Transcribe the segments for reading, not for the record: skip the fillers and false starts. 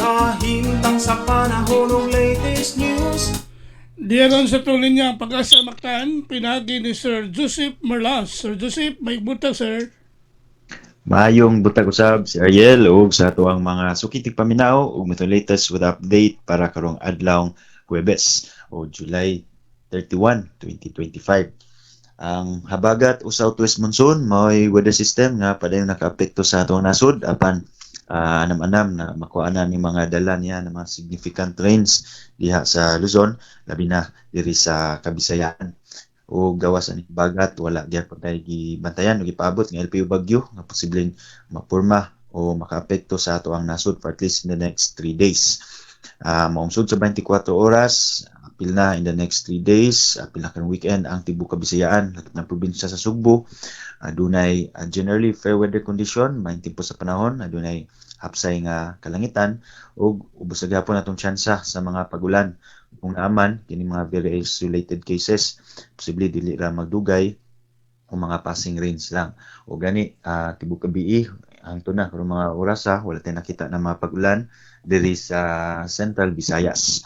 Kahimtang sa panahon ng latest news. Diyaron sa tulin niya pag-asa maktaan, pinagi ni Sir Joseph Merlas. Sir Joseph, may buta, sir. Maayong butag usab si Ariel ug sa ato ang mga sukitig paminaw ug mito latest with update para karong adlaw Huwebes o July 31, 2025. Ang habagat o southwest monsoon mao'y weather system nga padayon nakaapekto sa atong nasod apan anam-anam na makuha ni mga dala niya ng mga significant rains diha sa Luzon, labi na diri sa Kabisayan. O gawas ani bagat wala gyud patay gibantayan o gipaabot nga LPU bagyo nga posibleng mapurma o makaapekto sa ato ang nasod for at least in the next 3 days. Maungsod sa 24 oras, apil na in the next 3 days, apil na karong weekend ang tibuok Kabisayaan, lahat ng probinsya sa Sugbo. Dunay generally fair weather condition, maayong tempo sa panahon, dunay hapsay nga kalangitan ug ubos sa gyapon atong tsansa sa mga pagulan. Kung naaman kini mga very isolated cases, posible dili ra magdugay o mga passing rains lang. O gani tibuok gabi ang tuna karong mga oras wala tay nakita na mga pagulan diri sa Central Visayas.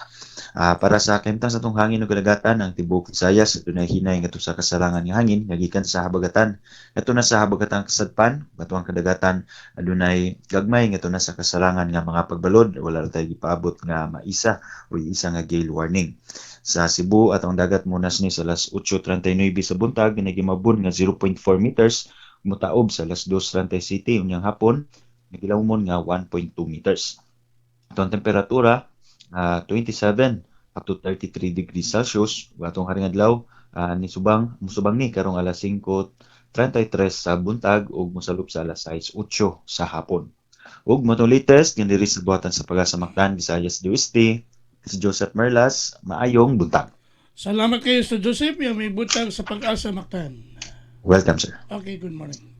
Para sa kahimtang sa atong hangin ug kadagatan ang tibuok Visayas adunay hinay ngadto sa kasarangan nga hangin nga gikan sa habagatan. Ngadto na sa habagatan kasadpan, batuang kadagatan adunay gagmay ngadto na sa kasarangan nga mga pagbalod, wala ra tay gipaabot nga maisa o isa nga gale warning. Sa Cebu atong dagat monas ni sa alas 8:39 sa buntag nagimabon nga 0.4 meters, mutaob sa alas 2:37 unyang hapon nagilawmon nga 1.2 meters. Atong temperatura 27 up to 33 degrees Celsius. Atong haring adlaw musubang ni karong alas 5:33 sa buntag ug mosalop sa alas 6:08 sa hapon. Ug matong latest nga diri sa buhatan sa Pag-asa Mactan, Visayas do Este, si Joseph Merlas, maayong buntag. Salamat kayo, Sir Joseph. Yung may butang sa pag-asa maktaan. Welcome, sir. Okay, good morning.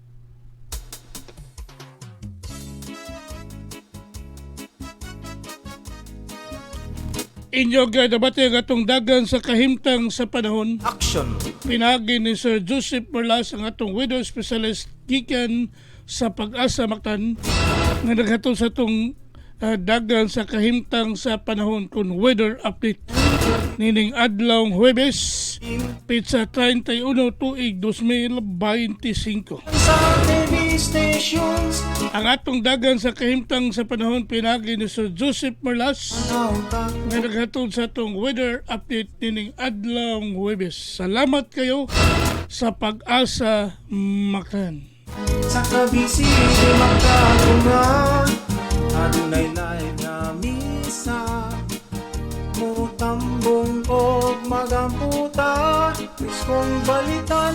Inyo gadabati ang atong dagan sa kahimtang sa panahon. Action. Pinagi ni Sir Joseph Merlas ang atong weather specialist gikan sa Pag-asa Mactan nga naghatod sa atong dagan sa kahimtang sa panahon kun weather update nining adlaw Huwebes pizza 31 tuig 2025. Sa TV stations. Ang atong dagan sa kahimtang sa panahon pinagi ni Sir Joseph Merlas nga naghatod sa atong weather update nining adlaw Huwebes. Salamat kayo sa Pag-asa Mactan. Sa kabisi magkatungan, adunay live nga misa, mutambong og magamputa, Kristong balitan.